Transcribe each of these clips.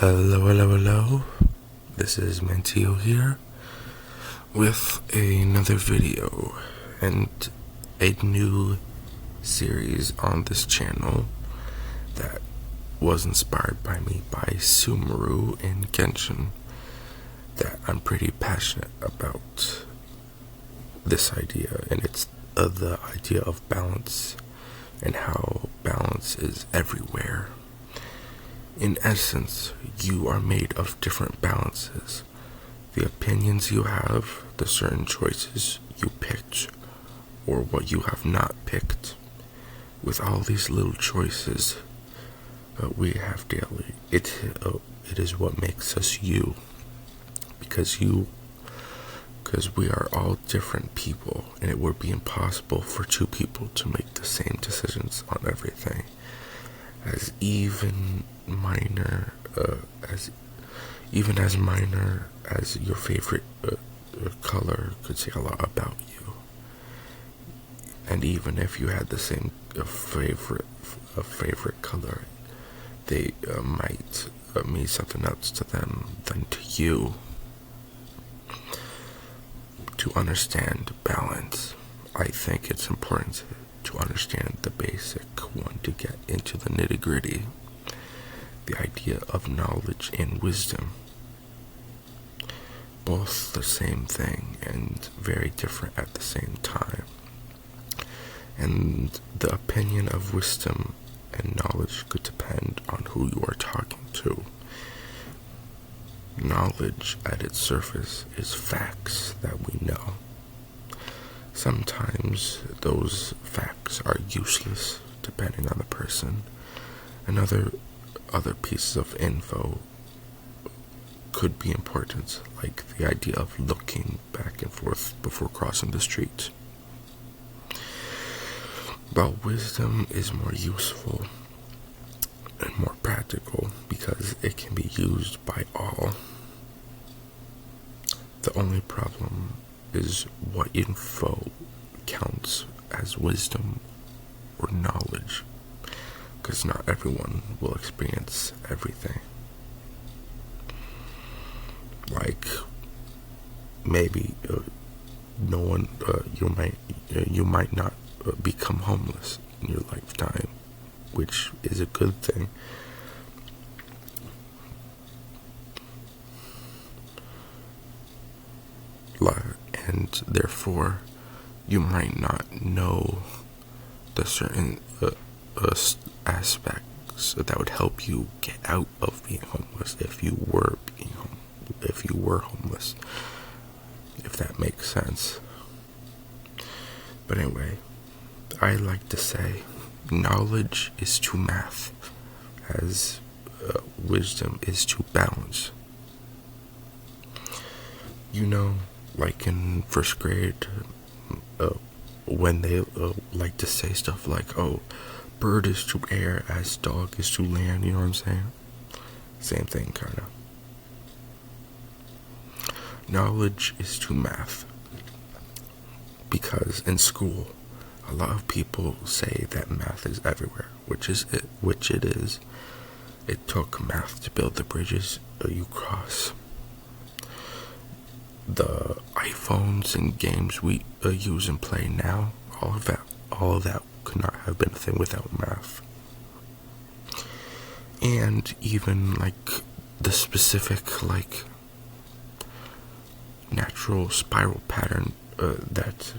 Hello. This is Mentio here with another video and a new series on this channel that was inspired by me by Sumeru and Genshin, that I'm pretty passionate about this idea, and it's the idea of balance and how balance is everywhere. In essence, you are made of different balances. The opinions you have, the certain choices you picked, or what you have not picked. With all these little choices we have daily, it is what makes us you. Because we are all different people, and it would be impossible for two people to make the same decisions on everything. As minor as your favorite color could say a lot about you, and even if you had the same favorite color, they might mean something else to them than to you. To understand balance, I think it's important to understand the basic one to get into the nitty-gritty. The idea of knowledge and wisdom. Both the same thing and very different at the same time. And the opinion of wisdom and knowledge could depend on who you are talking to. Knowledge at its surface is facts that we know. Sometimes those facts are useless depending on the person, and other pieces of info could be important, like the idea of looking back and forth before crossing the street. While wisdom is more useful and more practical because it can be used by all. The only problem is what info counts as wisdom or knowledge, because not everyone will experience everything. Like maybe you might not become homeless in your lifetime, which is a good thing. And therefore, you might not know the certain aspects that would help you get out of being homeless if you were homeless, if that makes sense. But anyway, I like to say knowledge is to math as wisdom is to balance. Like in first grade, when they like to say stuff like, oh, bird is to air as dog is to land, you know what I'm saying? Same thing, kind of. Knowledge is to math. Because in school, a lot of people say that math is everywhere, which it is. It took math to build the bridges you cross. The iPhones and games we use and play now, all of that could not have been a thing without math. And even like the specific natural spiral pattern that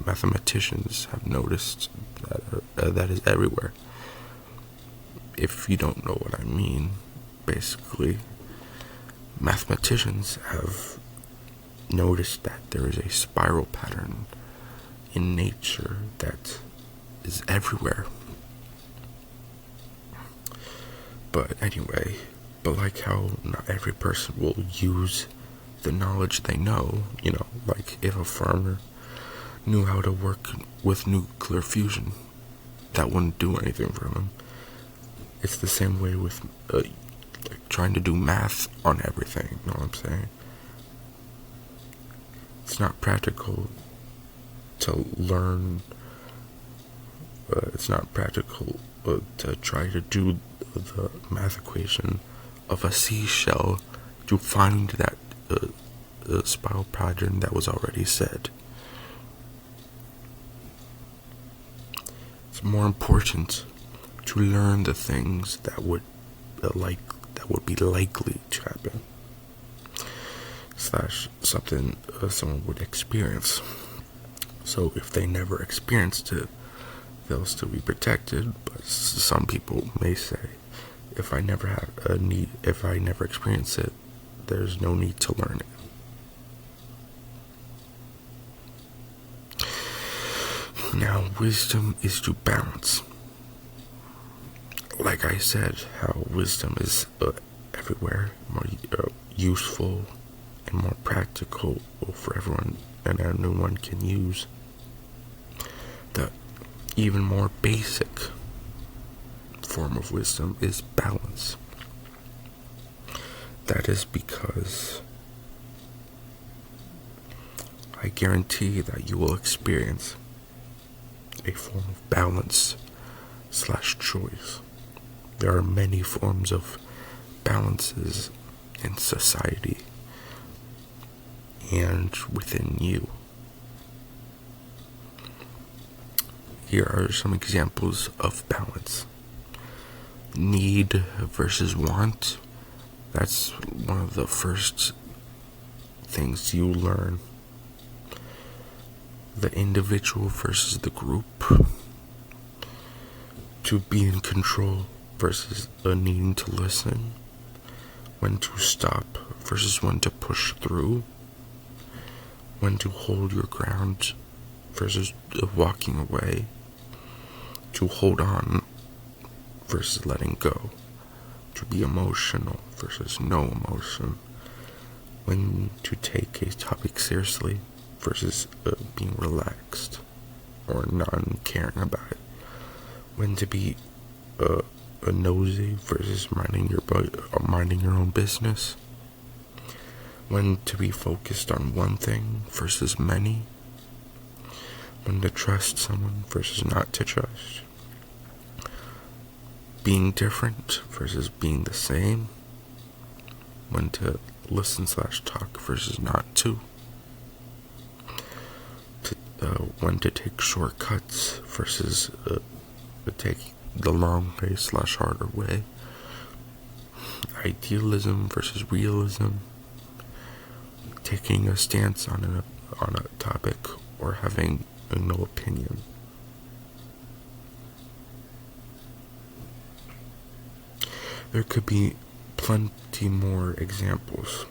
mathematicians have noticed that is everywhere. If you don't know what I mean, basically, mathematicians have noticed that there is a spiral pattern in nature that is everywhere. But like how not every person will use the knowledge they know, like if a farmer knew how to work with nuclear fusion, that wouldn't do anything for him. It's the same way with trying to do math on everything, you know what I'm saying? It's not practical to learn, it's not practical to try to do the math equation of a seashell to find that spiral pattern that was already said. It's more important to learn the things that would be likely to happen, / something someone would experience. So if they never experienced it, they'll still be protected. But some people may say, if I never experience it, there's no need to learn it. Now, wisdom is to balance. Like I said, how wisdom is everywhere, more useful and more practical for everyone, and anyone can use. The even more basic form of wisdom is balance. That is because I guarantee that you will experience a form of balance / choice. There are many forms of balances in society and within you. Here are some examples of balance. Need versus want. That's one of the first things you learn. The individual versus the group. To be in control versus needing to listen. When to stop versus when to push through. When to hold your ground versus walking away. To hold on versus letting go. To be emotional versus no emotion. When to take a topic seriously versus being relaxed or non-caring about it. When to be a nosy versus minding your own business. When to be focused on one thing versus many. When to trust someone versus not to trust. Being different versus being the same. When to listen / talk versus not to. When to take shortcuts versus take the long way / harder way. Idealism versus realism. Taking a stance on a topic or having no opinion. There could be plenty more examples.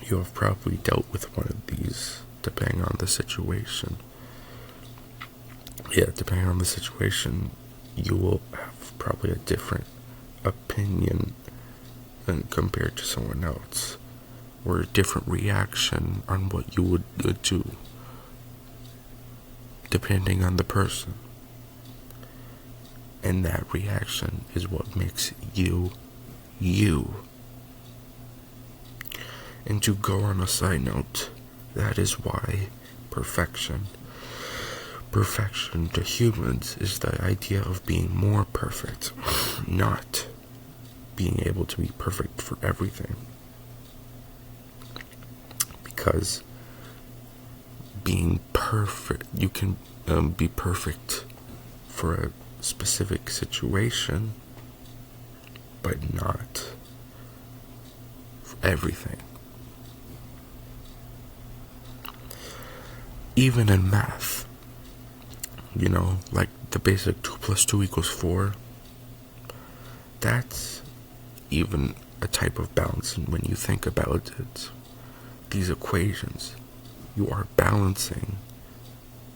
You have probably dealt with one of these, depending on the situation. Depending on the situation, you will have probably a different opinion than compared to someone else, or a different reaction on what you would do, depending on the person. And that reaction is what makes you, you. And to go on a side note, that is why perfection to humans is the idea of being more perfect, not being able to be perfect for everything. Because being perfect, you can be perfect for a specific situation, but not for everything. Even in math, like the basic 2 + 2 = 4, that's even a type of balance. And when you think about it, these equations, you are balancing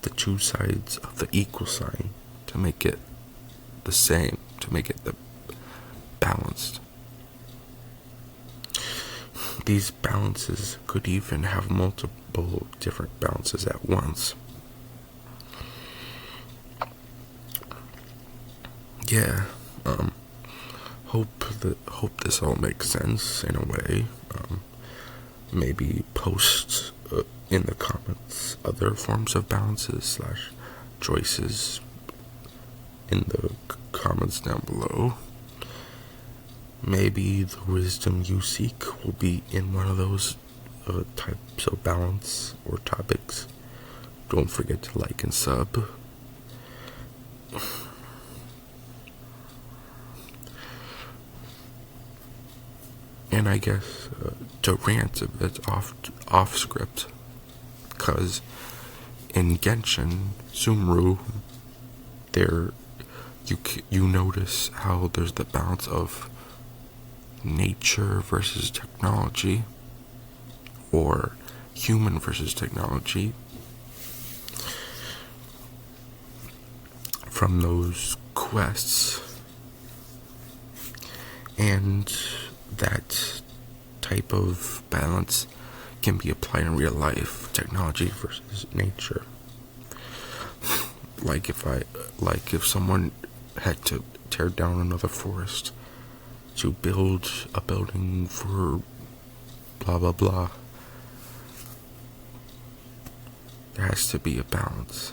the two sides of the equal sign to make it the same, to make it the balanced. These balances could even have multiple different balances at once. Hope this all makes sense in a way. Maybe post in the comments other forms of balances / choices in the comments down below. maybe the wisdom you seek will be in one of those types of balance or topics. Don't forget to like and sub. And I guess to rant a bit off script, because in Genshin Sumru, there you notice how there's the balance of nature versus technology, or human versus technology, from those quests. And that type of balance can be applied in real life, technology versus nature. Like if someone had to tear down another forest to build a building for blah blah blah, there has to be a balance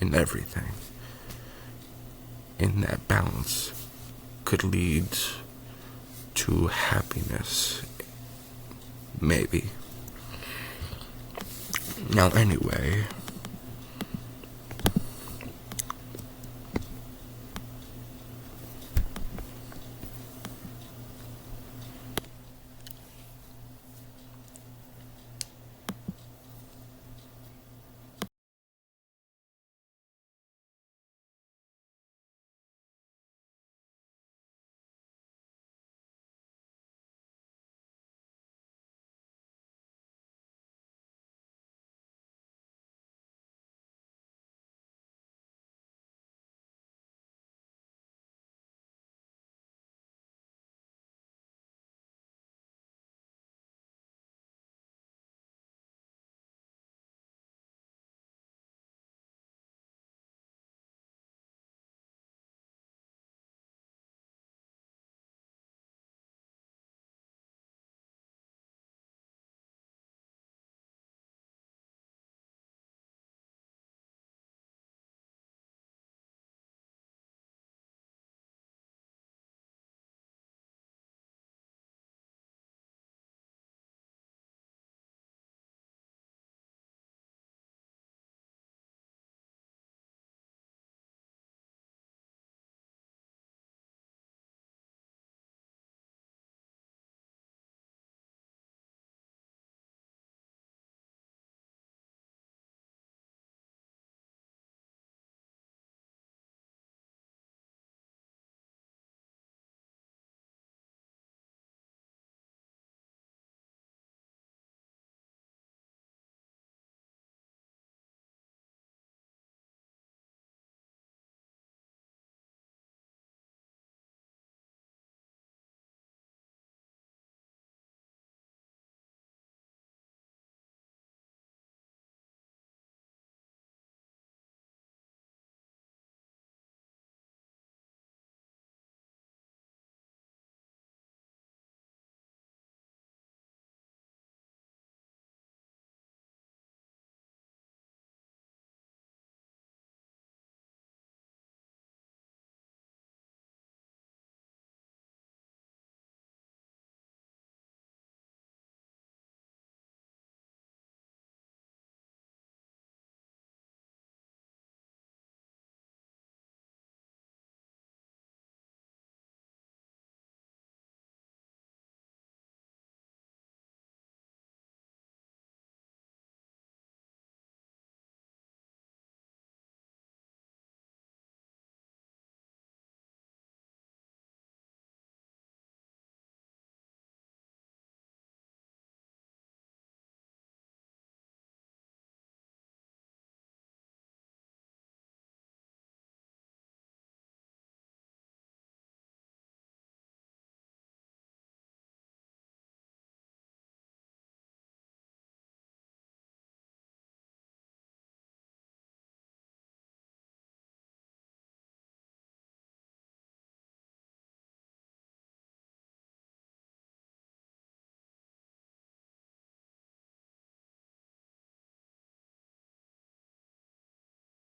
in everything. And that balance could lead to happiness, maybe. Now, anyway,